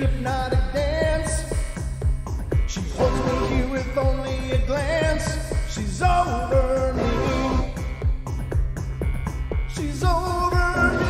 hypnotic dance. She holds me here with only a glance. She's over me. She's over me.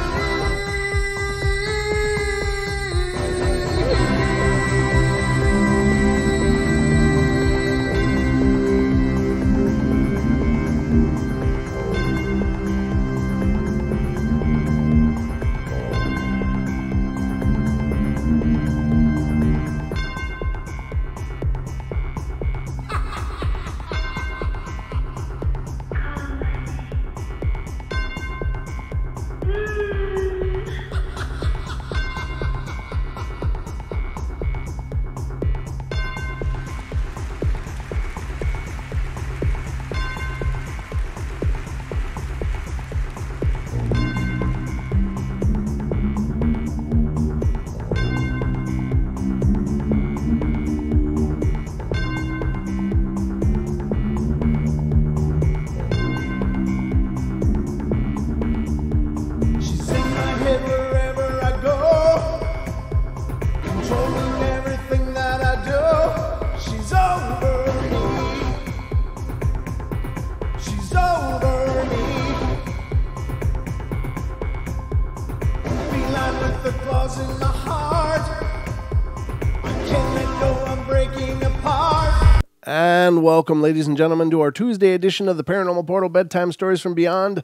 And welcome, ladies and gentlemen, to our Tuesday edition of the Paranormal Portal Bedtime Stories from Beyond.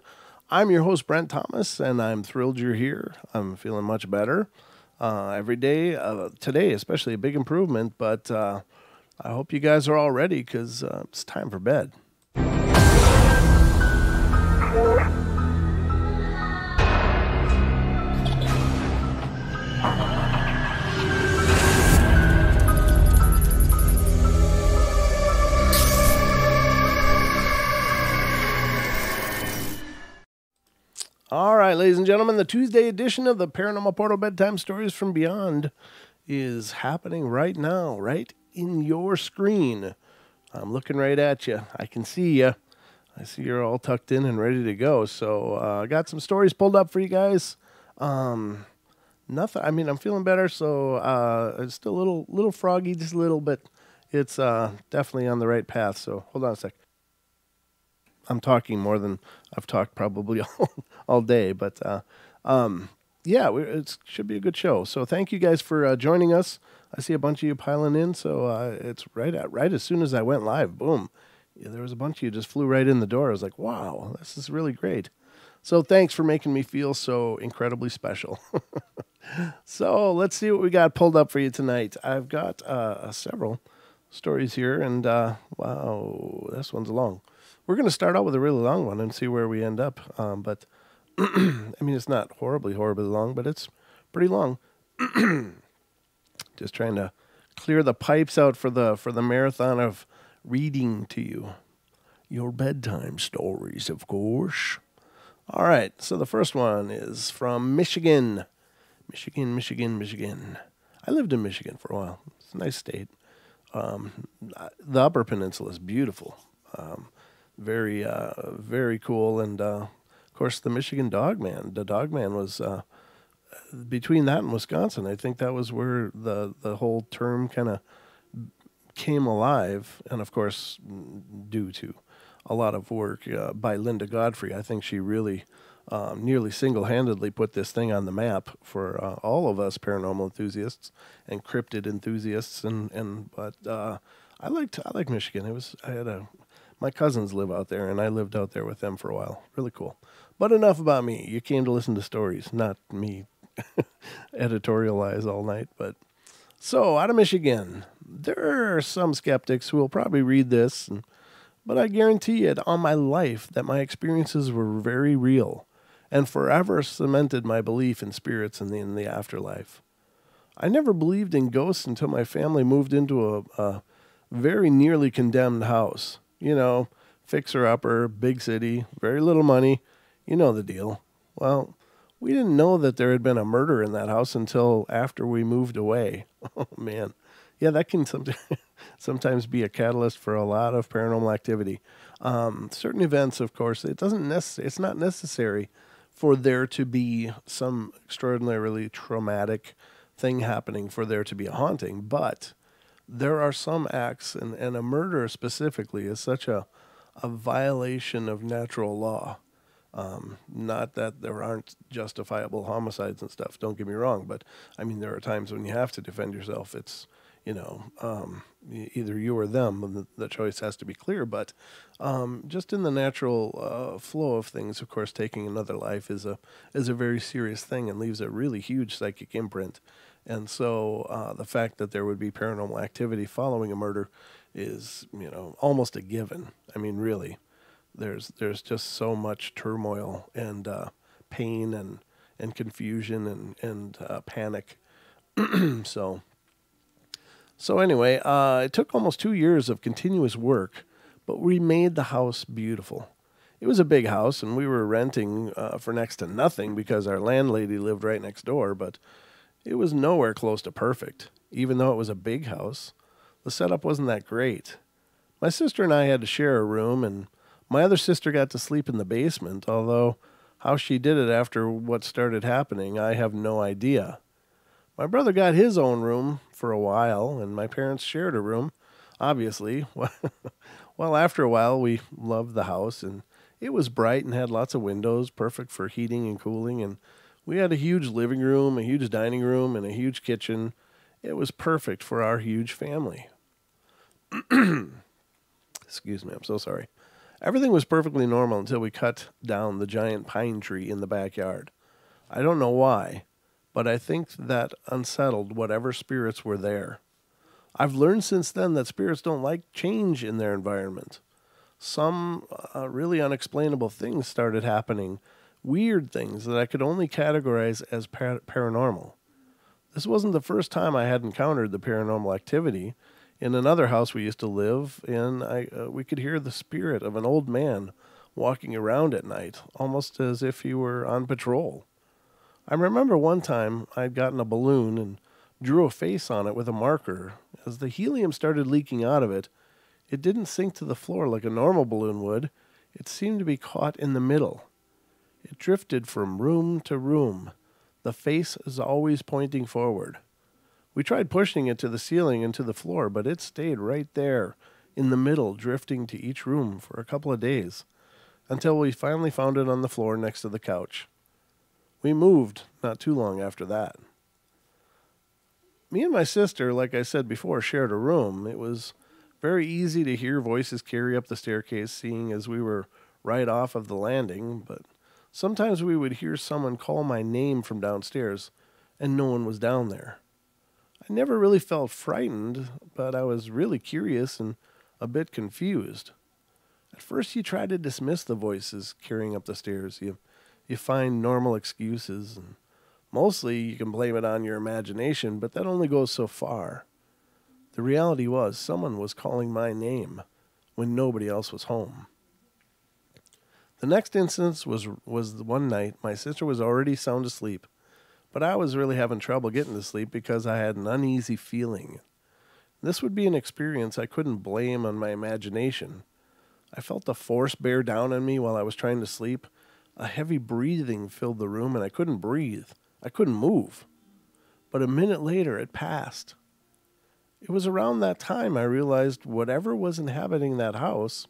I'm your host, Brent Thomas, and I'm thrilled you're here. I'm feeling much better every day. Today, especially a big improvement, but I hope you guys are all ready because it's time for bed. All right, ladies and gentlemen, the Tuesday edition of the Paranormal Portal Bedtime Stories from Beyond is happening right now, right in your screen. I'm looking right at you. I can see you. I see you're all tucked in and ready to go. So I got some stories pulled up for you guys. Nothing. I mean, I'm feeling better, so it's still a little froggy, just a little bit. It's definitely on the right path. So hold on a sec. I'm talking more than I've talked probably all day, but yeah, it should be a good show. So thank you guys for joining us. I see a bunch of you piling in, so it's right as soon as I went live, boom, yeah, there was a bunch of you just flew right in the door. I was like, wow, this is really great. So thanks for making me feel so incredibly special. So let's see what we got pulled up for you tonight. I've got several stories here, and wow, this one's long. We're going to start out with a really long one and see where we end up. But, I mean, it's not horribly long, but it's pretty long. Just trying to clear the pipes out for the marathon of reading to you. Your bedtime stories, of course. All right, so the first one is from Michigan. Michigan. I lived in Michigan for a while. It's a nice state. The Upper Peninsula is beautiful. Very cool, and of course the Michigan Dogman. The Dogman was between that and Wisconsin. I think that was where the whole term kind of came alive, and of course, due to a lot of work by Linda Godfrey, I think she really nearly single-handedly put this thing on the map for all of us paranormal enthusiasts and cryptid enthusiasts, but I like Michigan. My cousins live out there, and I lived out there with them for a while. Really cool. But enough about me. You came to listen to stories, not me editorialize all night. But so, out of Michigan, there are some skeptics who will probably read this, but I guarantee it on my life that my experiences were very real and forever cemented my belief in spirits and in the afterlife. I never believed in ghosts until my family moved into a very nearly condemned house. You know, fixer-upper, big city, very little money. You know the deal. Well, we didn't know that there had been a murder in that house until after we moved away. Oh, man. Yeah, that can sometimes be a catalyst for a lot of paranormal activity. Certain events, of course, it's not necessary for there to be some extraordinarily traumatic thing happening for there to be a haunting, but there are some acts, and a murder specifically is such a violation of natural law. Not that there aren't justifiable homicides and stuff, don't get me wrong, but I mean, there are times when you have to defend yourself. It's, either you or them, and the choice has to be clear. But just in the natural flow of things, of course, taking another life is a very serious thing and leaves a really huge psychic imprint. And so the fact that there would be paranormal activity following a murder is, almost a given. I mean, really, there's just so much turmoil and pain and confusion and panic. So anyway, it took almost 2 years of continuous work, but we made the house beautiful. It was a big house, and we were renting for next to nothing because our landlady lived right next door, but it was nowhere close to perfect. Even though it was a big house, the setup wasn't that great. My sister and I had to share a room, and my other sister got to sleep in the basement, although how she did it after what started happening, I have no idea. My brother got his own room for a while, and my parents shared a room, obviously. Well, after a while, we loved the house, and it was bright and had lots of windows, perfect for heating and cooling, and we had a huge living room, a huge dining room, and a huge kitchen. It was perfect for our huge family. Excuse me, I'm so sorry. Everything was perfectly normal until we cut down the giant pine tree in the backyard. I don't know why, but I think that unsettled whatever spirits were there. I've learned since then that spirits don't like change in their environment. Some really unexplainable things started happening, weird things that I could only categorize as paranormal. This wasn't the first time I had encountered the paranormal activity. In another house we used to live in, we could hear the spirit of an old man walking around at night, almost as if he were on patrol. I remember one time I'd gotten a balloon and drew a face on it with a marker. As the helium started leaking out of it, it didn't sink to the floor like a normal balloon would. It seemed to be caught in the middle. It drifted from room to room. The face is always pointing forward. We tried pushing it to the ceiling and to the floor, but it stayed right there in the middle, drifting to each room for a couple of days, until we finally found it on the floor next to the couch. We moved not too long after that. Me and my sister, like I said before, shared a room. It was very easy to hear voices carry up the staircase, seeing as we were right off of the landing, but sometimes we would hear someone call my name from downstairs, and no one was down there. I never really felt frightened, but I was really curious and a bit confused. At first you try to dismiss the voices carrying up the stairs. You find normal excuses, and mostly you can blame it on your imagination, but that only goes so far. The reality was someone was calling my name when nobody else was home. The next instance was one night. My sister was already sound asleep, but I was really having trouble getting to sleep because I had an uneasy feeling. This would be an experience I couldn't blame on my imagination. I felt the force bear down on me while I was trying to sleep. A heavy breathing filled the room, and I couldn't breathe. I couldn't move. But a minute later, it passed. It was around that time I realized whatever was inhabiting that house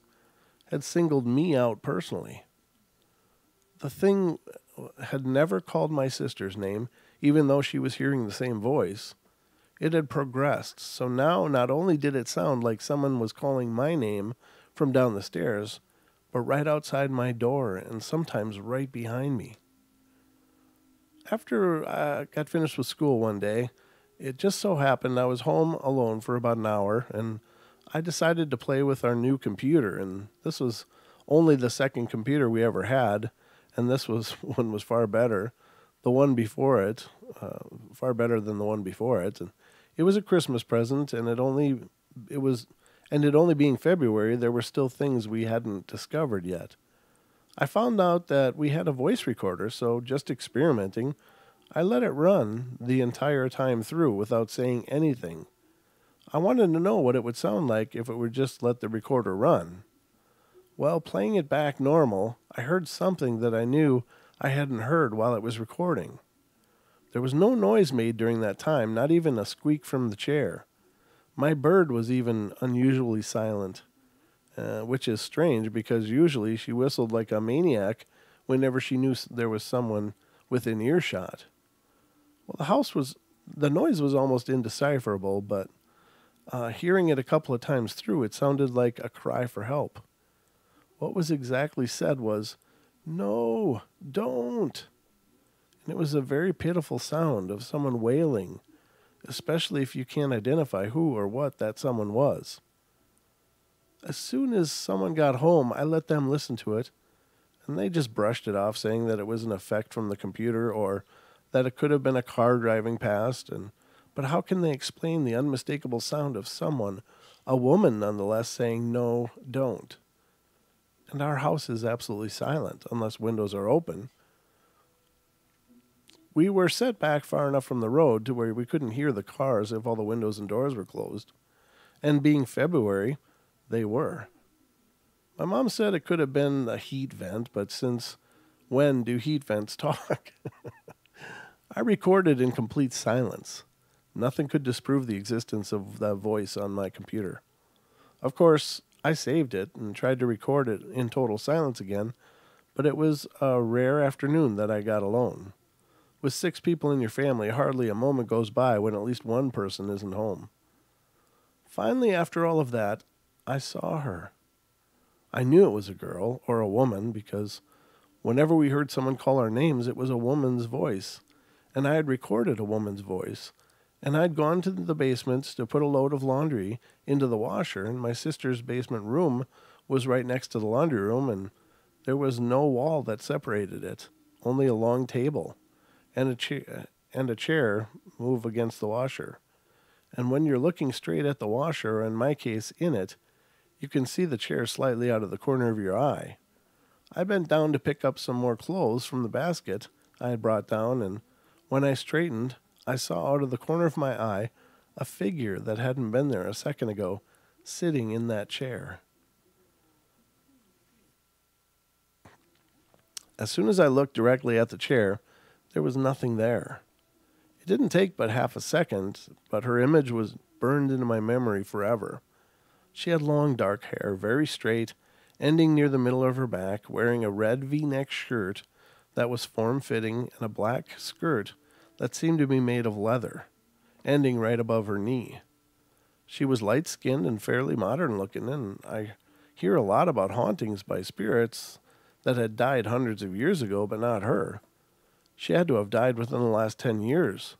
had singled me out personally. The thing had never called my sister's name, even though she was hearing the same voice. It had progressed, so now not only did it sound like someone was calling my name from down the stairs, but right outside my door and sometimes right behind me. After I got finished with school one day, it just so happened I was home alone for about an hour, and I decided to play with our new computer, and this was only the second computer we ever had, and this one was far better. The one before it, far better than the one before it. And it was a Christmas present, and it only being February, there were still things we hadn't discovered yet. I found out that we had a voice recorder, so just experimenting, I let it run the entire time through without saying anything. I wanted to know what it would sound like if it would just let the recorder run. Well, playing it back normal, I heard something that I knew I hadn't heard while it was recording. There was no noise made during that time, not even a squeak from the chair. My bird was even unusually silent, which is strange because usually she whistled like a maniac whenever she knew there was someone within earshot. Well, the noise was almost indecipherable, but hearing it a couple of times through, it sounded like a cry for help. What was exactly said was, "No, don't." And it was a very pitiful sound of someone wailing, especially if you can't identify who or what that someone was. As soon as someone got home, I let them listen to it, and they just brushed it off, saying that it was an effect from the computer or that it could have been a car driving past. But how can they explain the unmistakable sound of someone, a woman nonetheless, saying, "No, don't"? And our house is absolutely silent unless windows are open. We were set back far enough from the road to where we couldn't hear the cars if all the windows and doors were closed. And being February, they were. My mom said it could have been a heat vent, but since when do heat vents talk? I recorded in complete silence. Nothing could disprove the existence of that voice on my computer. Of course, I saved it and tried to record it in total silence again, but it was a rare afternoon that I got alone. With 6 people in your family, hardly a moment goes by when at least one person isn't home. Finally, after all of that, I saw her. I knew it was a girl or a woman because whenever we heard someone call our names, it was a woman's voice. And I had recorded a woman's voice. And I'd gone to the basement to put a load of laundry into the washer, and my sister's basement room was right next to the laundry room, and there was no wall that separated it, only a long table and a chair move against the washer. And when you're looking straight at the washer, or in my case, in it, you can see the chair slightly out of the corner of your eye. I bent down to pick up some more clothes from the basket I had brought down, and when I straightened, I saw out of the corner of my eye a figure that hadn't been there a second ago, sitting in that chair. As soon as I looked directly at the chair, there was nothing there. It didn't take but half a second, but her image was burned into my memory forever. She had long dark hair, very straight, ending near the middle of her back, wearing a red V-neck shirt that was form-fitting and a black skirt that seemed to be made of leather, ending right above her knee. She was light-skinned and fairly modern-looking, and I hear a lot about hauntings by spirits that had died hundreds of years ago, but not her. She had to have died within the last 10 years.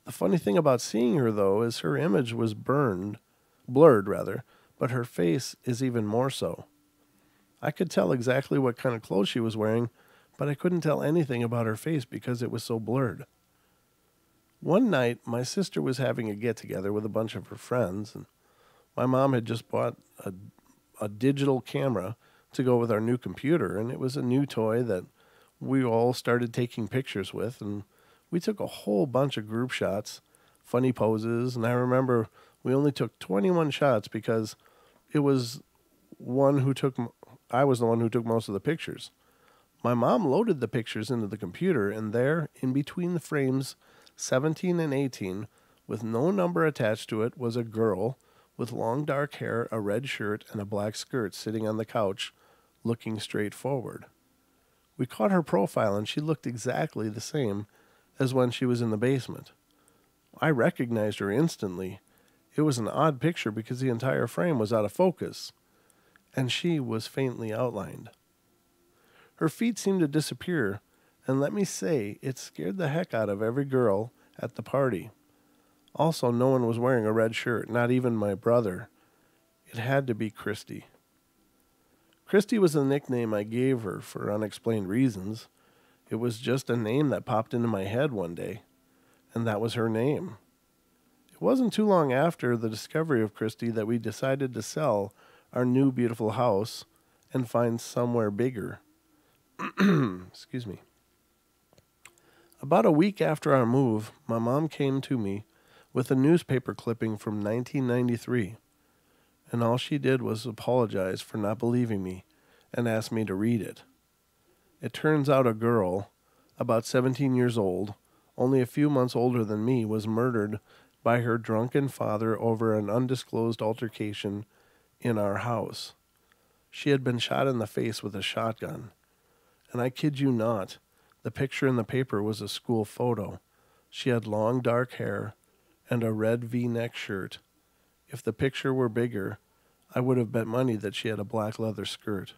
The funny thing about seeing her, though, is her image was blurred, but her face is even more so. I could tell exactly what kind of clothes she was wearing, but I couldn't tell anything about her face because it was so blurred. One night, my sister was having a get-together with a bunch of her friends, and my mom had just bought a digital camera to go with our new computer, and it was a new toy that we all started taking pictures with, and we took a whole bunch of group shots, funny poses, and I remember we only took 21 shots because I was the one who took most of the pictures. My mom loaded the pictures into the computer, and there, in between the frames 17 and 18, with no number attached to it, was a girl with long dark hair, a red shirt, and a black skirt sitting on the couch, looking straight forward. We caught her profile, and she looked exactly the same as when she was in the basement. I recognized her instantly. It was an odd picture because the entire frame was out of focus, and she was faintly outlined. Her feet seemed to disappear, and let me say, it scared the heck out of every girl at the party. Also, no one was wearing a red shirt, not even my brother. It had to be Christy. Christy was the nickname I gave her for unexplained reasons. It was just a name that popped into my head one day, and that was her name. It wasn't too long after the discovery of Christy that we decided to sell our new beautiful house and find somewhere bigger. Excuse me. About a week after our move, my mom came to me with a newspaper clipping from 1993, and all she did was apologize for not believing me and ask me to read it. It turns out a girl, about 17 years old, only a few months older than me, was murdered by her drunken father over an undisclosed altercation in our house. She had been shot in the face with a shotgun. And I kid you not, the picture in the paper was a school photo. She had long dark hair and a red V-neck shirt. If the picture were bigger, I would have bet money that she had a black leather skirt.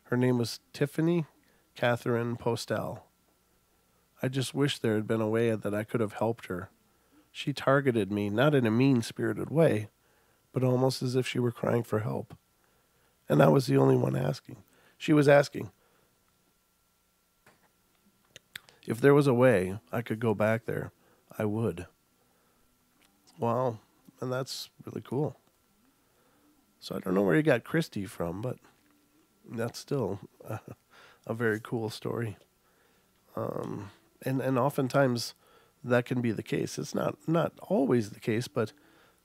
Her name was Tiffany Catherine Postel. I just wish there had been a way that I could have helped her. She targeted me, not in a mean-spirited way, but almost as if she were crying for help. And I was the only one asking. She was asking if there was a way I could go back there, I would. Wow, and that's really cool. So I don't know where you got Christy from, but that's still a very cool story. And oftentimes that can be the case. It's not always the case, but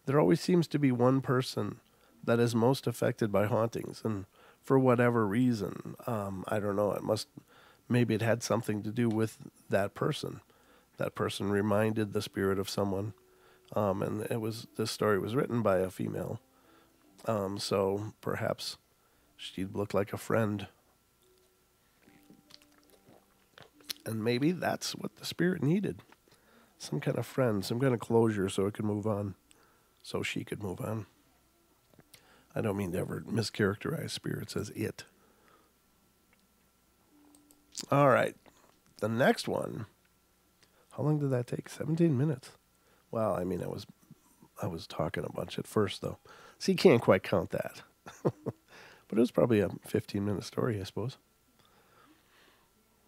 there always seems to be one person that is most affected by hauntings, and for whatever reason, I don't know. Maybe it had something to do with that person. That person reminded the spirit of someone, and this story was written by a female. So perhaps she'd look like a friend. And maybe that's what the spirit needed. Some kind of friend, some kind of closure so it could move on. So she could move on. I don't mean to ever mischaracterize spirits as it. All right. The next one. How long did that take? 17 minutes. Well, I mean, I was talking a bunch at first, though. So you can't quite count that. But it was probably a 15-minute story, I suppose.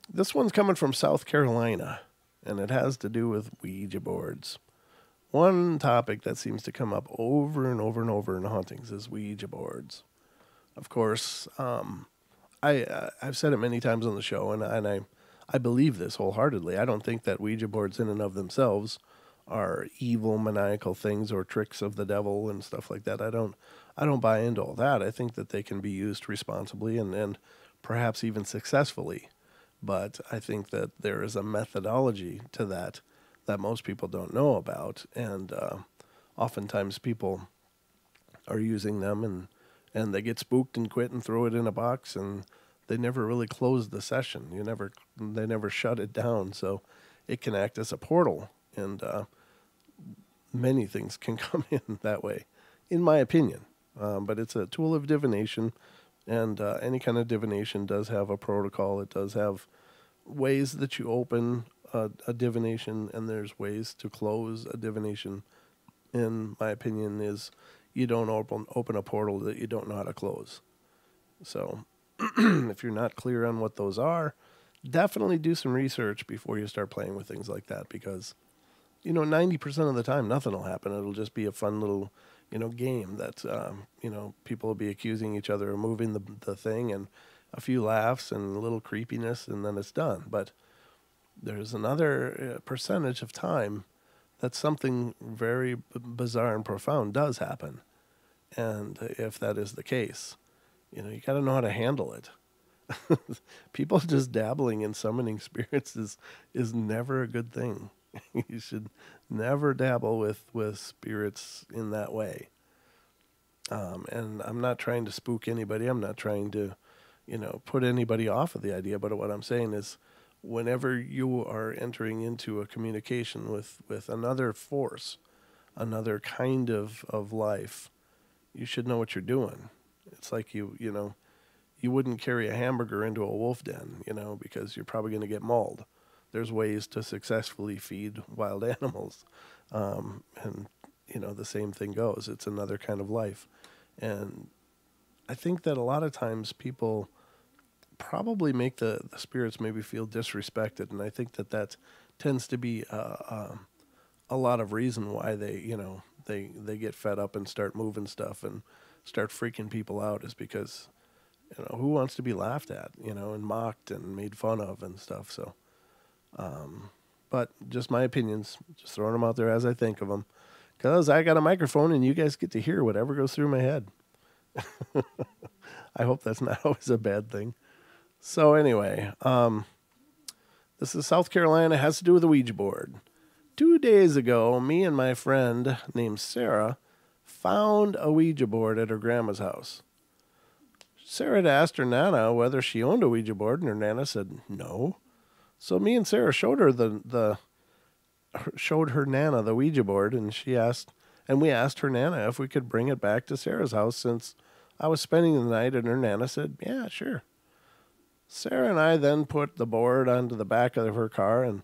This one's coming from South Carolina, and it has to do with Ouija boards. One topic that seems to come up over and over and over in hauntings is Ouija boards. Of course, I've said it many times on the show, and I believe this wholeheartedly. I don't think that Ouija boards in and of themselves are evil, maniacal things or tricks of the devil and stuff like that. I don't buy into all that. I think that they can be used responsibly and perhaps even successfully. But I think that there is a methodology to that most people don't know about, and oftentimes people are using them and they get spooked and quit and throw it in a box, and they never really close the session. They never shut it down, so it can act as a portal, and many things can come in that way, in my opinion. But it's a tool of divination, and any kind of divination does have a protocol. It does have ways that you open a divination, and there's ways to close a divination. In my opinion, is you don't open a portal that you don't know how to close. So if you're not clear on what those are, definitely do some research before you start playing with things like that, because 90% of the time nothing will happen. It'll just be a fun little game that people will be accusing each other of moving the thing, and a few laughs and a little creepiness, and then it's done. But there's another percentage of time that something very bizarre and profound does happen. And if that is the case, you got to know how to handle it. People just dabbling in summoning spirits is never a good thing. You should never dabble with spirits in that way. And I'm not trying to spook anybody. I'm not trying to put anybody off of the idea, but what I'm saying is whenever you are entering into a communication with another force, another kind of life, you should know what you're doing. It's like you wouldn't carry a hamburger into a wolf den, because you're probably going to get mauled. There's ways to successfully feed wild animals. And the same thing goes. It's another kind of life. And I think that a lot of times people probably make the spirits maybe feel disrespected, and I think that tends to be a lot of reason why they get fed up and start moving stuff and start freaking people out, is because who wants to be laughed at, and mocked and made fun of and stuff. So, but just my opinions, just throwing them out there as I think of them, because I got a microphone and you guys get to hear whatever goes through my head. I hope that's not always a bad thing. So anyway, This is South Carolina, has to do with a Ouija board. 2 days ago, me and my friend named Sarah found a Ouija board at her grandma's house. Sarah had asked her Nana whether she owned a Ouija board, and her Nana said no. So me and Sarah showed her showed her Nana the Ouija board, and we asked her Nana if we could bring it back to Sarah's house since I was spending the night, and her Nana said, yeah, sure. Sarah and I then put the board onto the back of her car, and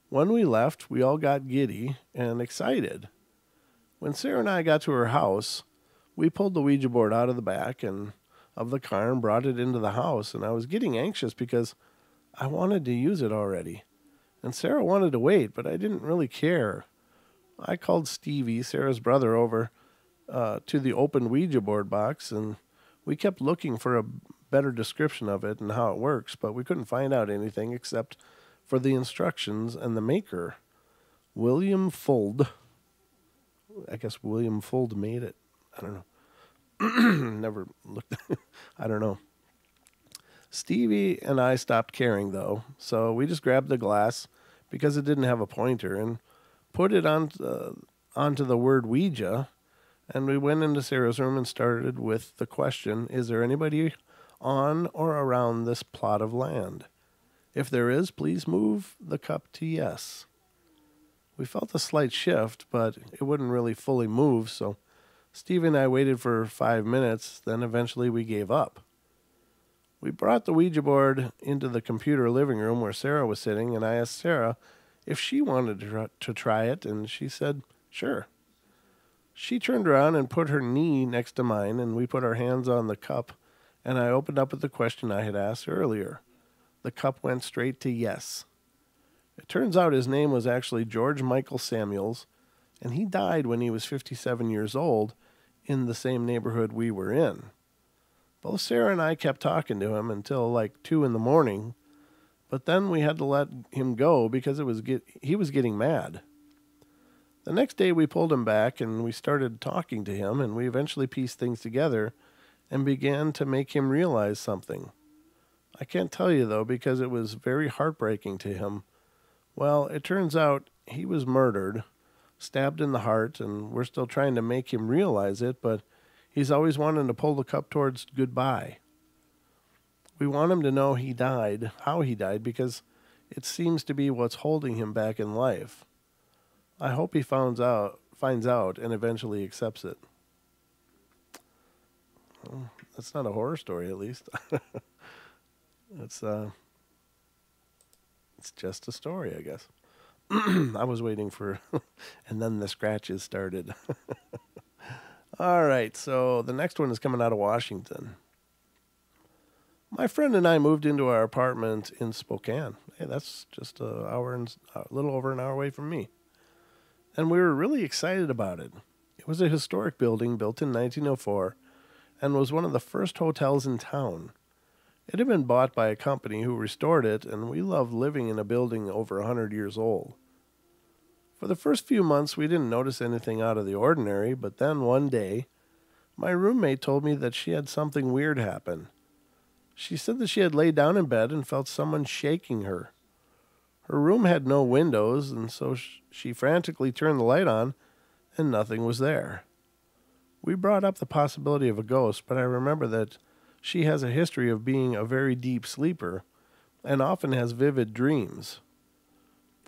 when we left, we all got giddy and excited. When Sarah and I got to her house, we pulled the Ouija board out of the back of the car and brought it into the house, and I was getting anxious because I wanted to use it already. And Sarah wanted to wait, but I didn't really care. I called Stevie, Sarah's brother, over to the open Ouija board box, and we kept looking for a better description of it and how it works, but we couldn't find out anything except for the instructions and the maker, William Fuld. I guess William Fuld made it. I don't know. Never looked. I don't know. Stevie and I stopped caring, though, so we just grabbed the glass because it didn't have a pointer and put it onto the word Ouija, and we went into Sarah's room and started with the question, is there anybody on or around this plot of land? If there is, please move the cup to yes. We felt a slight shift, but it wouldn't really fully move, so Steve and I waited for 5 minutes, then eventually we gave up. We brought the Ouija board into the computer living room where Sarah was sitting, and I asked Sarah if she wanted to try it, and she said, sure. She turned around and put her knee next to mine, and we put our hands on the cup, and I opened up with the question I had asked earlier. The cup went straight to yes. It turns out his name was actually George Michael Samuels, and he died when he was 57 years old in the same neighborhood we were in. Both Sarah and I kept talking to him until like 2 a.m, but then we had to let him go because he was getting mad. The next day we pulled him back and we started talking to him, and we eventually pieced things together and began to make him realize something. I can't tell you, though, because it was very heartbreaking to him. Well, it turns out he was murdered, stabbed in the heart, and we're still trying to make him realize it, but he's always wanting to pull the cup towards goodbye. We want him to know he died, how he died, because it seems to be what's holding him back in life. I hope he finds out, and eventually accepts it. Well, that's not a horror story, at least. It's just a story, I guess. I was waiting for, and then the scratches started. All right, so the next one is coming out of Washington. My friend and I moved into our apartment in Spokane. Hey, that's just a little over an hour away from me. And we were really excited about it. It was a historic building built in 1904 and was one of the first hotels in town. It had been bought by a company who restored it, and we loved living in a building over 100 years old. For the first few months, we didn't notice anything out of the ordinary, but then one day, my roommate told me that she had something weird happen. She said that she had laid down in bed and felt someone shaking her. Her room had no windows, and so she frantically turned the light on, and nothing was there. We brought up the possibility of a ghost, but I remember that she has a history of being a very deep sleeper and often has vivid dreams.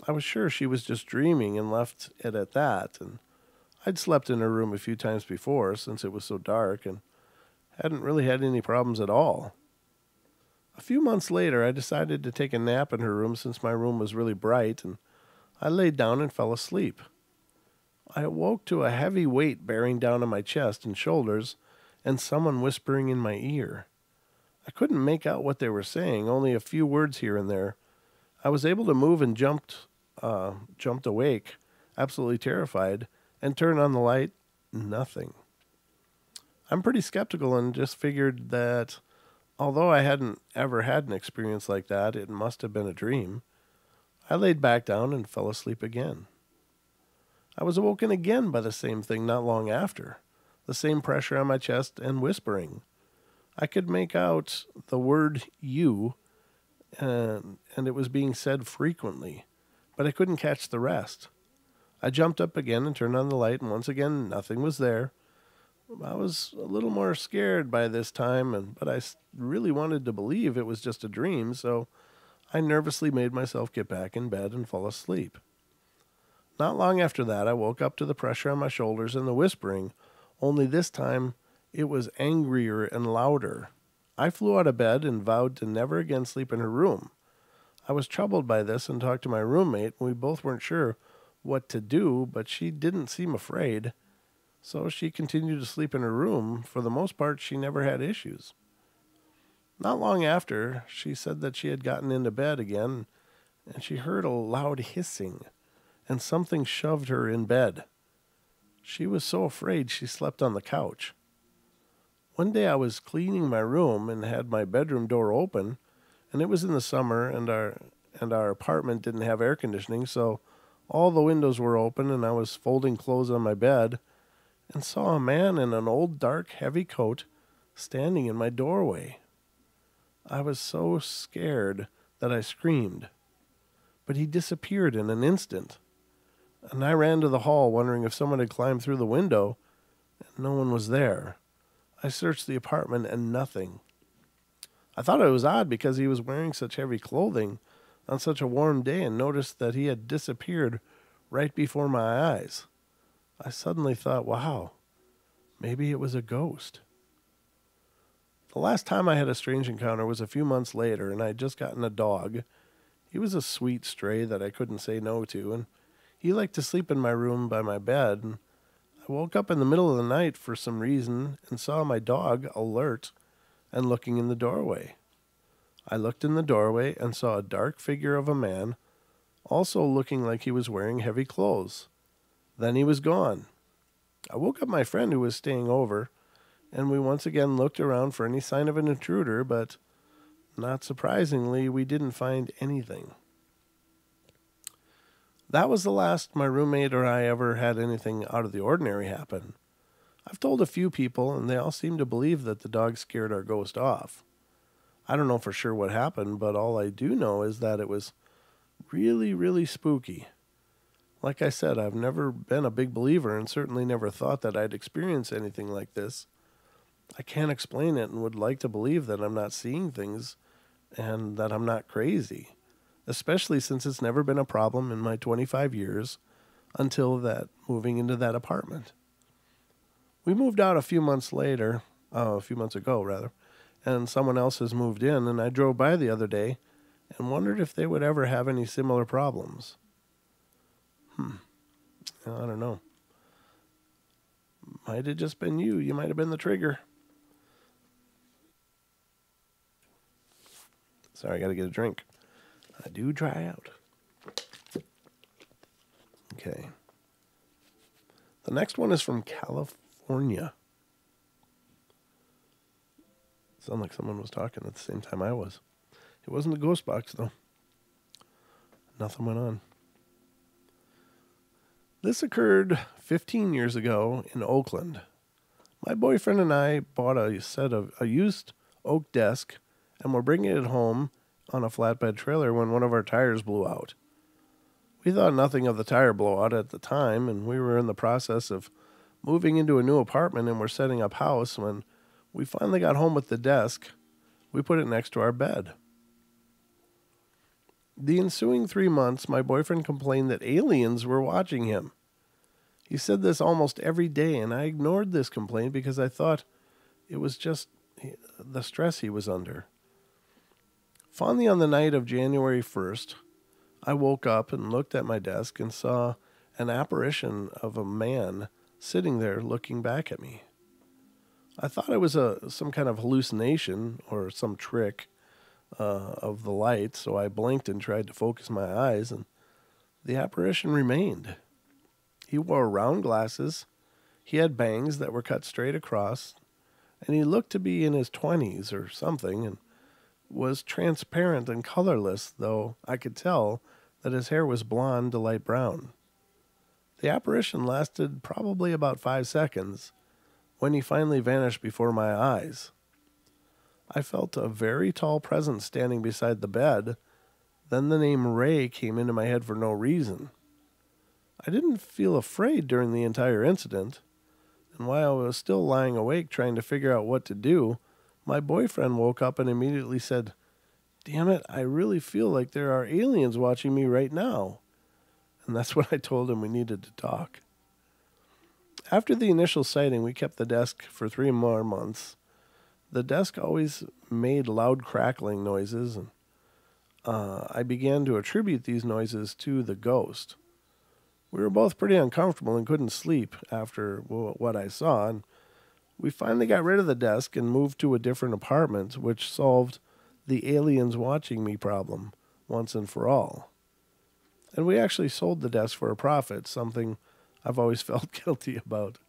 I was sure she was just dreaming and left it at that, and I'd slept in her room a few times before since it was so dark and hadn't really had any problems at all. A few months later, I decided to take a nap in her room since my room was really bright, and I laid down and fell asleep. I awoke to a heavy weight bearing down on my chest and shoulders and someone whispering in my ear. I couldn't make out what they were saying, only a few words here and there. I was able to move and jumped awake, absolutely terrified, and turned on the light. Nothing. I'm pretty skeptical and just figured that although I hadn't ever had an experience like that, it must have been a dream. I laid back down and fell asleep again. I was awoken again by the same thing not long after, the same pressure on my chest and whispering. I could make out the word you and it was being said frequently, but I couldn't catch the rest. I jumped up again and turned on the light, and once again, nothing was there. I was a little more scared by this time, but I really wanted to believe it was just a dream, so I nervously made myself get back in bed and fall asleep. Not long after that, I woke up to the pressure on my shoulders and the whispering, only this time it was angrier and louder. I flew out of bed and vowed to never again sleep in her room. I was troubled by this and talked to my roommate, and we both weren't sure what to do, but she didn't seem afraid, so she continued to sleep in her room. For the most part, she never had issues. Not long after, she said that she had gotten into bed again, and she heard a loud hissing, and something shoved her in bed. She was so afraid she slept on the couch. One day I was cleaning my room and had my bedroom door open, and it was in the summer, and our apartment didn't have air conditioning, so all the windows were open, and I was folding clothes on my bed and saw a man in an old, dark, heavy coat standing in my doorway. I was so scared that I screamed, but he disappeared in an instant, and I ran to the hall wondering if someone had climbed through the window, and no one was there. I searched the apartment and nothing. I thought it was odd because he was wearing such heavy clothing on such a warm day, and noticed that he had disappeared right before my eyes. I suddenly thought, wow, maybe it was a ghost. The last time I had a strange encounter was a few months later, and I had just gotten a dog. He was a sweet stray that I couldn't say no to, and he liked to sleep in my room by my bed. And I woke up in the middle of the night for some reason and saw my dog alert and looking in the doorway. I looked in the doorway and saw a dark figure of a man, also looking like he was wearing heavy clothes. Then he was gone. I woke up my friend who was staying over, and we once again looked around for any sign of an intruder, but not surprisingly, we didn't find anything. That was the last my roommate or I ever had anything out of the ordinary happen. I've told a few people, and they all seem to believe that the dog scared our ghost off. I don't know for sure what happened, but all I do know is that it was really, really spooky. Like I said, I've never been a big believer and certainly never thought that I'd experience anything like this. I can't explain it and would like to believe that I'm not seeing things and that I'm not crazy, especially since it's never been a problem in my 25 years until that moving into that apartment. We moved out a few months ago, and someone else has moved in, and I drove by the other day and wondered if they would ever have any similar problems. I don't know. Might have just been you. You might have been the trigger. Sorry, I got to get a drink. I do dry out. Okay. The next one is from California. Sound like someone was talking at the same time I was. It wasn't a ghost box, though. Nothing went on. This occurred 15 years ago in Oakland. My boyfriend and I bought a used oak desk and were bringing it home on a flatbed trailer when one of our tires blew out. We thought nothing of the tire blowout at the time, and we were in the process of moving into a new apartment and were setting up house when we finally got home with the desk. We put it next to our bed. The ensuing 3 months, my boyfriend complained that aliens were watching him. He said this almost every day, and I ignored this complaint because I thought it was just the stress he was under. Finally, on the night of January 1st, I woke up and looked at my desk and saw an apparition of a man sitting there looking back at me. I thought it was some kind of hallucination or some trick of the light, so I blinked and tried to focus my eyes, and the apparition remained. He wore round glasses, he had bangs that were cut straight across, and he looked to be in his 20s or something, and was transparent and colorless, though I could tell that his hair was blonde to light brown. The apparition lasted probably about 5 seconds, when he finally vanished before my eyes. I felt a very tall presence standing beside the bed. Then the name Ray came into my head for no reason. I didn't feel afraid during the entire incident, and while I was still lying awake trying to figure out what to do, my boyfriend woke up and immediately said, "Damn it, I really feel like there are aliens watching me right now." And that's when I told him we needed to talk. After the initial sighting, we kept the desk for 3 more months. The desk always made loud crackling noises, and I began to attribute these noises to the ghost. We were both pretty uncomfortable and couldn't sleep after what I saw, and we finally got rid of the desk and moved to a different apartment, which solved the aliens watching me problem once and for all. And we actually sold the desk for a profit, something I've always felt guilty about.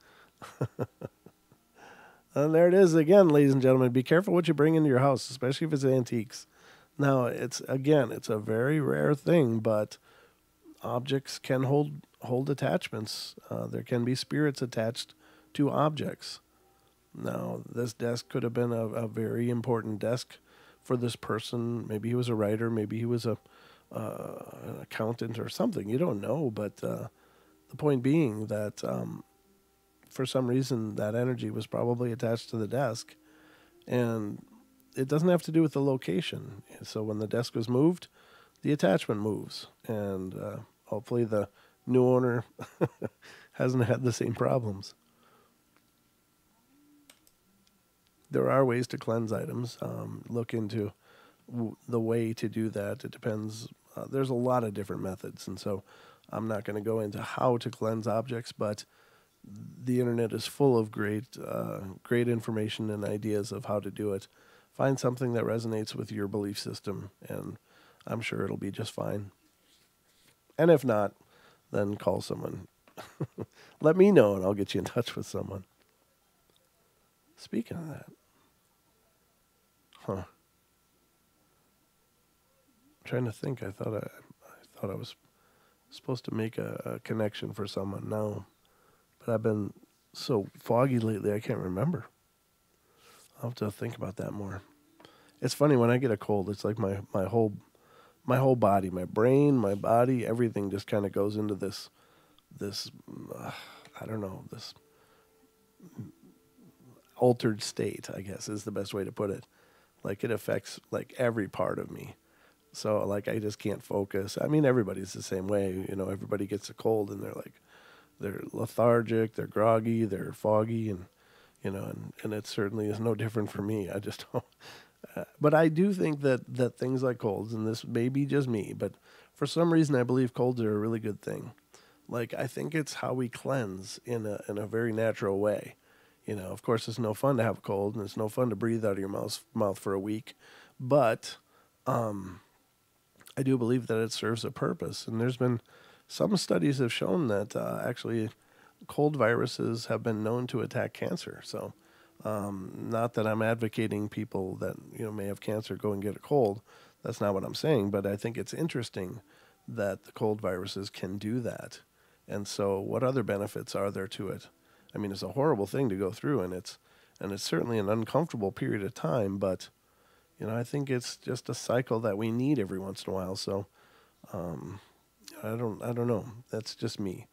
And there it is again, ladies and gentlemen. Be careful what you bring into your house, especially if it's antiques. Now, it's a very rare thing, but objects can hold attachments. There can be spirits attached to objects. Now, this desk could have been a very important desk for this person. Maybe he was a writer. Maybe he was an accountant or something. You don't know, but the point being that for some reason that energy was probably attached to the desk, and it doesn't have to do with the location. So when the desk was moved, the attachment moves, and hopefully the new owner hasn't had the same problems. There are ways to cleanse items. Look into the way to do that. It depends. There's a lot of different methods, and so I'm not going to go into how to cleanse objects, but the internet is full of great information and ideas of how to do it. Find something that resonates with your belief system, and I'm sure it'll be just fine. And if not, then call someone. Let me know, and I'll get you in touch with someone. Speaking of that, I'm trying to think. I thought I was supposed to make a connection for someone. No, but I've been so foggy lately, I can't remember. I'll have to think about that more. It's funny when I get a cold. It's like my whole body, my brain, my body, everything just kind of goes into this I don't know, this altered state, I guess is the best way to put it. Like it affects like every part of me. So like I just can't focus. I mean, everybody's the same way. You know, everybody gets a cold and they're lethargic, they're groggy, they're foggy, and you know, and it certainly is no different for me. I just don't. But I do think that things like colds, and this may be just me, but for some reason I believe colds are a really good thing. Like I think it's how we cleanse in a very natural way. You know, of course, it's no fun to have a cold, and it's no fun to breathe out of your mouth for a week. But I do believe that it serves a purpose. And there's been some studies have shown that actually cold viruses have been known to attack cancer. So not that I'm advocating people that may have cancer go and get a cold. That's not what I'm saying. But I think it's interesting that the cold viruses can do that. And so what other benefits are there to it? I mean, it's a horrible thing to go through, and it's certainly an uncomfortable period of time. But I think it's just a cycle that we need every once in a while. So I don't know. That's just me.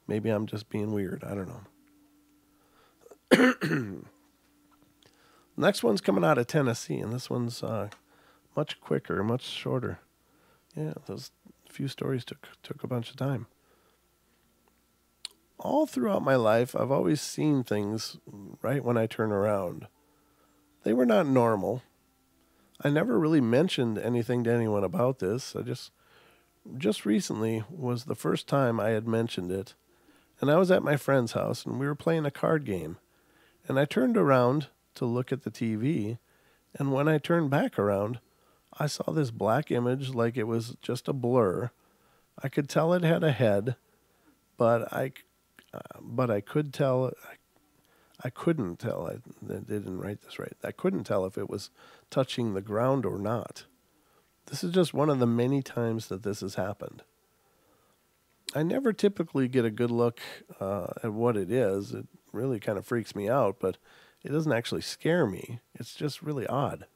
Maybe I'm just being weird. I don't know. Next one's coming out of Tennessee, and this one's much quicker, much shorter. Yeah, those few stories took a bunch of time. All throughout my life, I've always seen things right when I turn around. They were not normal. I never really mentioned anything to anyone about this. I just recently was the first time I had mentioned it. And I was at my friend's house, and we were playing a card game. And I turned around to look at the TV, and when I turned back around, I saw this black image like it was just a blur. I could tell it had a head, but I could tell. I couldn't tell. They didn't write this right. I couldn't tell if it was touching the ground or not. This is just one of the many times that this has happened. I never typically get a good look at what it is. It really kind of freaks me out, but it doesn't actually scare me. It's just really odd.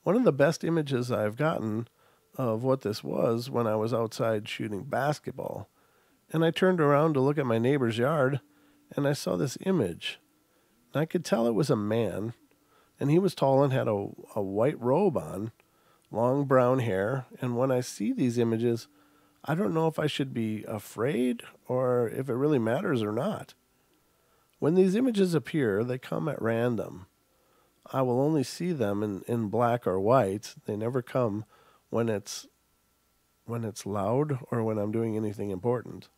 One of the best images I've gotten of what this was when I was outside shooting basketball. And I turned around to look at my neighbor's yard, and I saw this image. And I could tell it was a man, and he was tall and had a white robe on, long brown hair. And when I see these images, I don't know if I should be afraid or if it really matters or not. When these images appear, they come at random. I will only see them in black or white. They never come when it's loud or when I'm doing anything important.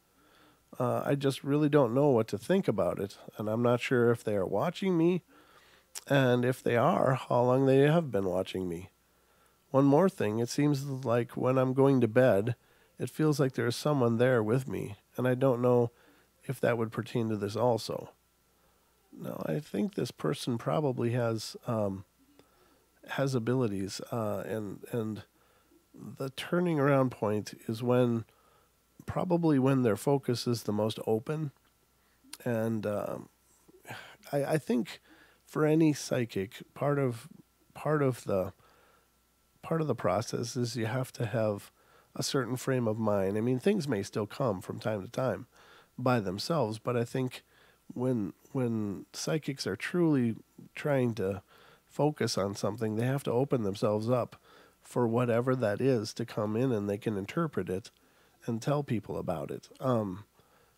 I just really don't know what to think about it, and I'm not sure if they are watching me, and if they are, how long they have been watching me. One more thing, it seems like when I'm going to bed, it feels like there is someone there with me, and I don't know if that would pertain to this also. Now, I think this person probably has abilities, and the turning around point is probably when their focus is the most open, and I think for any psychic, part of the process is you have to have a certain frame of mind. I mean, things may still come from time to time by themselves, but I think when psychics are truly trying to focus on something, they have to open themselves up for whatever that is to come in, and they can interpret it and tell people about it.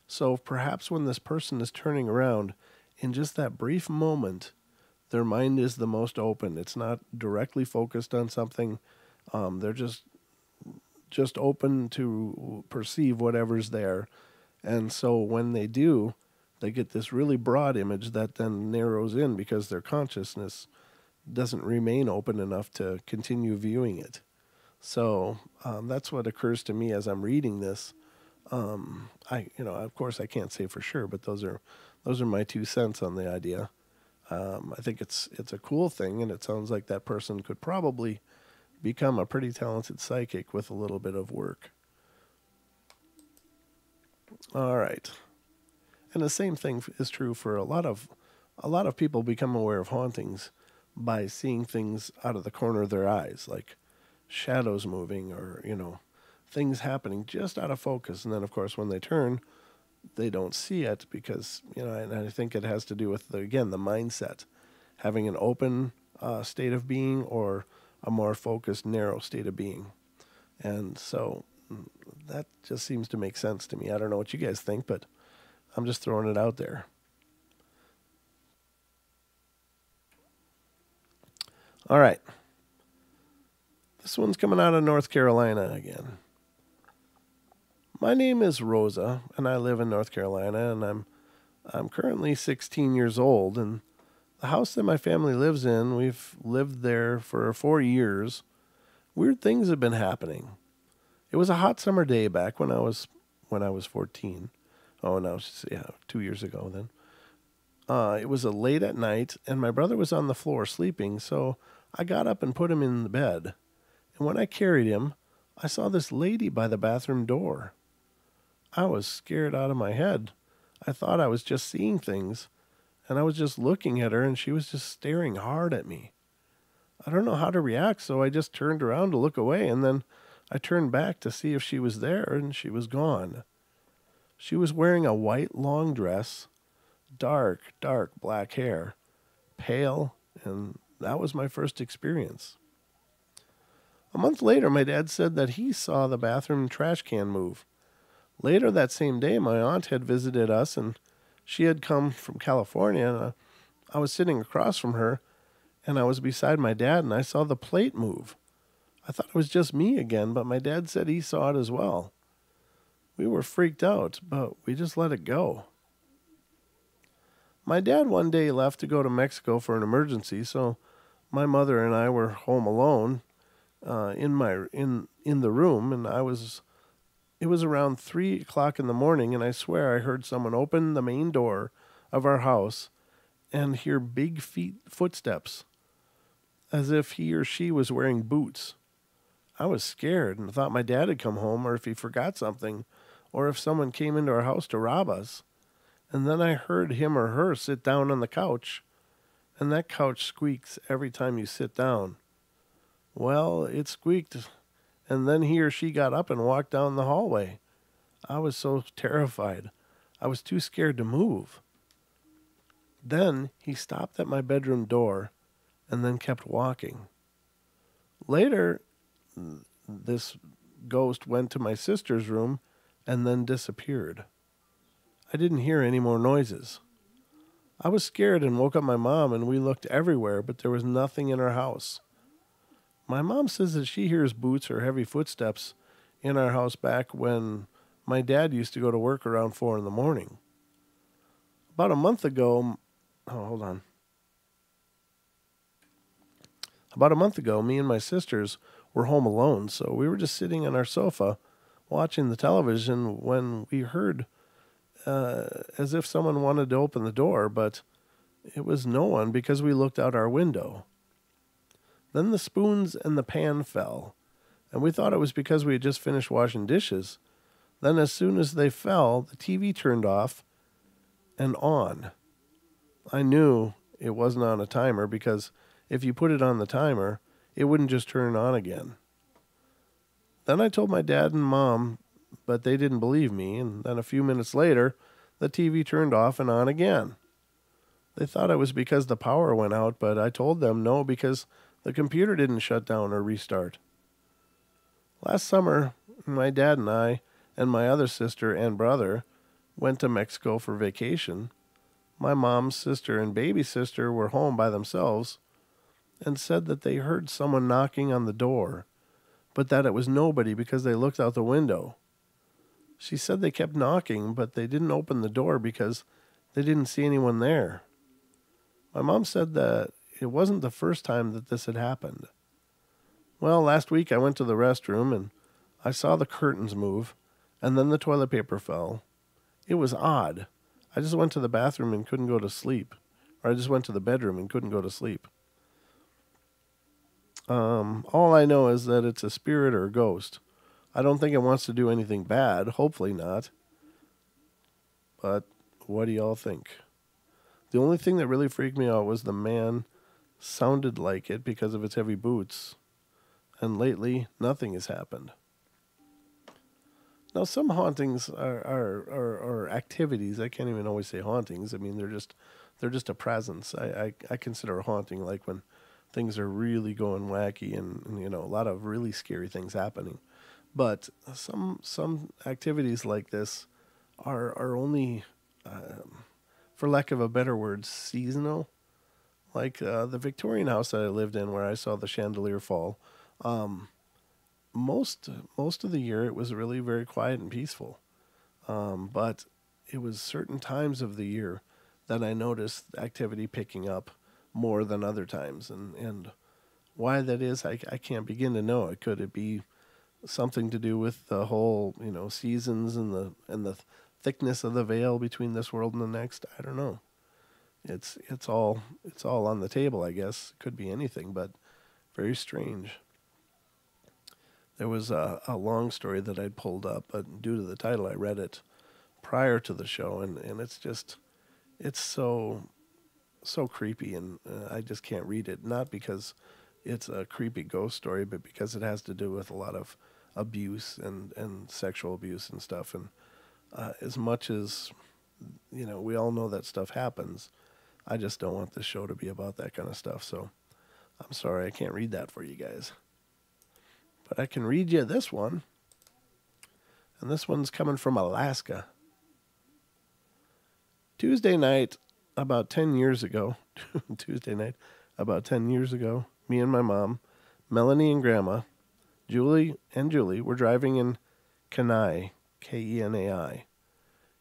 So perhaps when this person is turning around, in just that brief moment, their mind is the most open. It's not directly focused on something. They're just open to perceive whatever's there. And so when they do, they get this really broad image that then narrows in because their consciousness doesn't remain open enough to continue viewing it. So that's what occurs to me as I'm reading this. Of course, I can't say for sure, but those are my 2 cents on the idea. I think it's a cool thing, and it sounds like that person could probably become a pretty talented psychic with a little bit of work. All right. And the same thing is true for a lot of people become aware of hauntings by seeing things out of the corner of their eyes, like shadows moving or, things happening just out of focus. And then, of course, when they turn, they don't see it because, and I think it has to do with, the mindset, having an open state of being or a more focused, narrow state of being. And so that just seems to make sense to me. I don't know what you guys think, but I'm just throwing it out there. All right. This one's coming out of North Carolina again. My name is Rosa, and I live in North Carolina, and I'm currently 16 years old, and the house that my family lives in, we've lived there for 4 years. Weird things have been happening. It was a hot summer day back when I was 14. Oh, no, 2 years ago then. It was late at night, and my brother was on the floor sleeping, so I got up and put him in the bed. And when I carried him, I saw this lady by the bathroom door. I was scared out of my head. I thought I was just seeing things, and I was just looking at her, and she was just staring hard at me. I don't know how to react, so I just turned around to look away, and then I turned back to see if she was there, and she was gone. She was wearing a white long dress, dark black hair, pale, and that was my first experience. A month later, my dad said that he saw the bathroom trash can move. Later that same day, my aunt had visited us, and she had come from California, and I was sitting across from her, and I was beside my dad, and I saw the plate move. I thought it was just me again, but my dad said he saw it as well. We were freaked out, but we just let it go. My dad one day left to go to Mexico for an emergency, so my mother and I were home alone in the room, and it was around 3 o'clock in the morning, and I swear I heard someone open the main door of our house and hear big footsteps, as if he or she was wearing boots. I was scared and thought my dad had come home, or if he forgot something, or if someone came into our house to rob us. And then I heard him or her sit down on the couch, and that couch squeaks every time you sit down. Well, it squeaked, and then he or she got up and walked down the hallway. I was so terrified. I was too scared to move. Then he stopped at my bedroom door and then kept walking. Later, this ghost went to my sister's room and then disappeared. I didn't hear any more noises. I was scared and woke up my mom, and we looked everywhere, but there was nothing in our house. My mom says that she hears boots or heavy footsteps in our house back when my dad used to go to work around 4 in the morning. About a month ago, oh, hold on. About a month ago, me and my sisters were home alone, so we were just sitting on our sofa watching the television when we heard as if someone wanted to open the door, but it was no one because we looked out our window. Then the spoons and the pan fell, and we thought it was because we had just finished washing dishes. Then as soon as they fell, the TV turned off and on. I knew it wasn't on a timer because if you put it on the timer, it wouldn't just turn on again. Then I told my dad and mom, but they didn't believe me, and then a few minutes later, the TV turned off and on again. They thought it was because the power went out, but I told them no, because the computer didn't shut down or restart. Last summer, my dad and I and my other sister and brother went to Mexico for vacation. My mom's sister and baby sister were home by themselves and said that they heard someone knocking on the door, but that it was nobody because they looked out the window. She said they kept knocking, but they didn't open the door because they didn't see anyone there. My mom said that it wasn't the first time that this had happened. Well, last week I went to the restroom and I saw the curtains move, and then the toilet paper fell. It was odd. I just went to the bathroom and couldn't go to sleep. Or I just went to the bedroom and couldn't go to sleep. All I know is that it's a spirit or a ghost. I don't think it wants to do anything bad. Hopefully not. But what do y'all think? The only thing that really freaked me out was the man sounded like it because of its heavy boots. And lately, nothing has happened. Now, some hauntings are activities. I can't even always say hauntings. I mean, they're just a presence. I consider a haunting like when things are really going wacky and a lot of really scary things happening. But some activities like this are only, for lack of a better word, seasonal. Like the Victorian house that I lived in, where I saw the chandelier fall. Most of the year it was really very quiet and peaceful, but it was certain times of the year that I noticed activity picking up more than other times, and why that is, I can't begin to know. Could it be something to do with the whole seasons and the thickness of the veil between this world and the next? I don't know. It's all on the table, I guess. Could be anything, but very strange. There was a long story that I'd pulled up, but due to the title, I read it prior to the show, and it's so creepy, and I just can't read it. Not because it's a creepy ghost story, but because it has to do with a lot of abuse and sexual abuse and stuff. And as much as we all know that stuff happens, I just don't want this show to be about that kind of stuff. So I'm sorry I can't read that for you guys. But I can read you this one. And this one's coming from Alaska. Tuesday night, about 10 years ago, me and my mom, Melanie and Grandma, Julie were driving in Kenai, Kenai.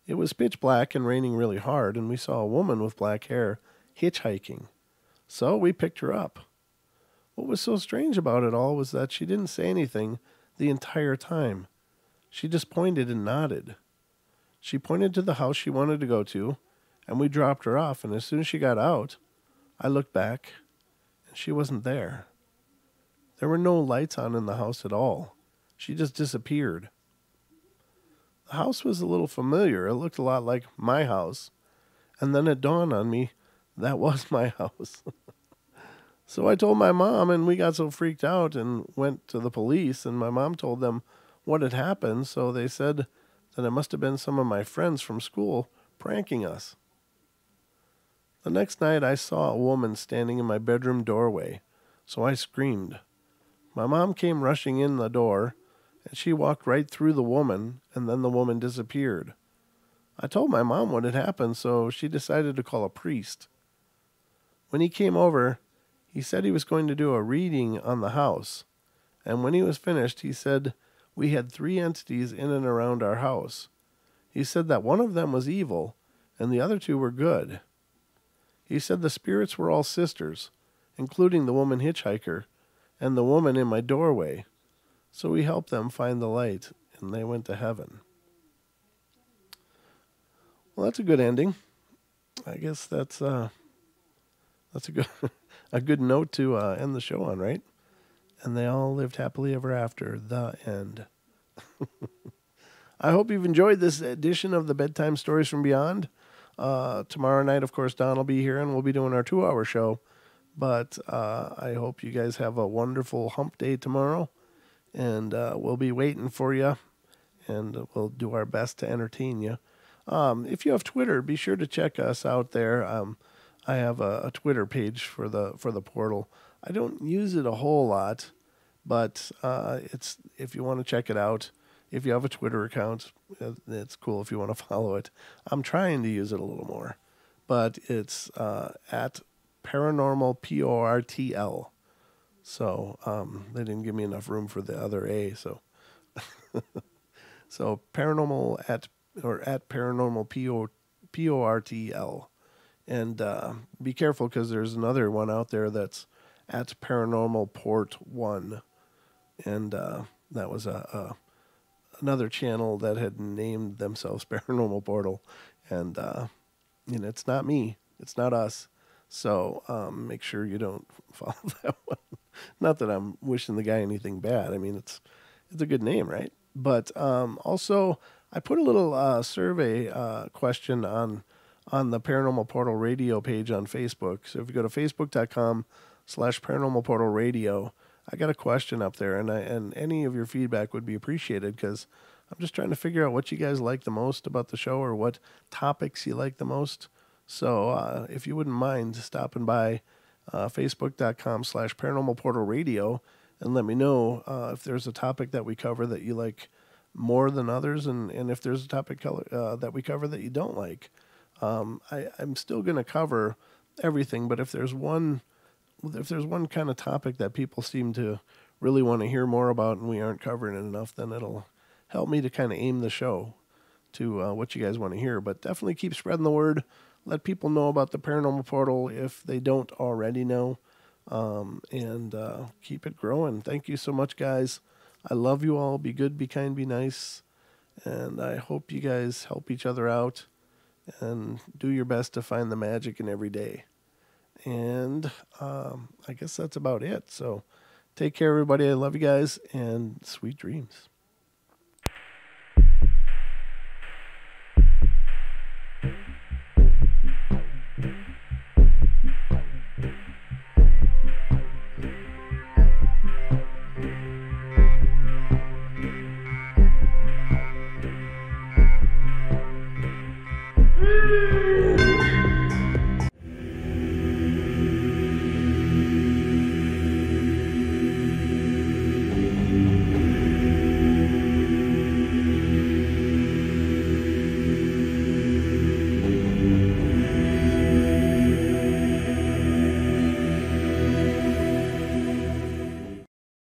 It was pitch black and raining really hard, and we saw a woman with black hair hitchhiking. So we picked her up. What was so strange about it all was that she didn't say anything the entire time. She just pointed and nodded. She pointed to the house she wanted to go to, and we dropped her off, and as soon as she got out, I looked back, and she wasn't there. There were no lights on in the house at all. She just disappeared. The house was a little familiar. It looked a lot like my house, and then it dawned on me that was my house. So I told my mom, and we got so freaked out and went to the police, and my mom told them what had happened. So they said that it must have been some of my friends from school pranking us. The next night I saw a woman standing in my bedroom doorway, so I screamed. My mom came rushing in the door, and she walked right through the woman, and then the woman disappeared. I told my mom what had happened, so she decided to call a priest. When he came over, he said he was going to do a reading on the house, and when he was finished, he said we had 3 entities in and around our house. He said that one of them was evil, and the other 2 were good. He said the spirits were all sisters, including the woman hitchhiker and the woman in my doorway, so we helped them find the light, and they went to heaven. Well, that's a good ending. I guess that's a good a good note to end the show on, right? And they all lived happily ever after. The end. I hope you've enjoyed this edition of the Bedtime Stories from Beyond. Tomorrow night, of course, Don will be here, and we'll be doing our 2-hour show. But I hope you guys have a wonderful hump day tomorrow, and we'll be waiting for you, and we'll do our best to entertain you. If you have Twitter, be sure to check us out there. I have a Twitter page for the portal. I don't use it a whole lot, but it's if you want to check it out. If you have a Twitter account, it's cool if you want to follow it. I'm trying to use it a little more, but it's at Paranormal Portal. So they didn't give me enough room for the other A. So so Paranormal at Paranormal Portal. And be careful because there's another one out there that's at Paranormal Port 1. And that was another channel that had named themselves Paranormal Portal. And, it's not me. It's not us. So make sure you don't follow that one. Not that I'm wishing the guy anything bad. I mean, it's a good name, right? But also, I put a little survey question on the Paranormal Portal Radio page on Facebook. So if you go to facebook.com/Paranormal Portal Radio, I got a question up there, and any of your feedback would be appreciated because I'm just trying to figure out what you guys like the most about the show or what topics you like the most. So if you wouldn't mind stopping by facebook.com/Paranormal Portal Radio and let me know if there's a topic that we cover that you like more than others, and if there's a topic that we cover that you don't like. I'm still going to cover everything, but if there's one kind of topic that people seem to really want to hear more about and we aren't covering it enough, then it'll help me to kind of aim the show to what you guys want to hear. But definitely keep spreading the word. Let people know about the Paranormal Portal if they don't already know, and keep it growing. Thank you so much, guys. I love you all. Be good, be kind, be nice, and I hope you guys help each other out and do your best to find the magic in every day. And I guess that's about it. So take care, everybody. I love you guys, and sweet dreams.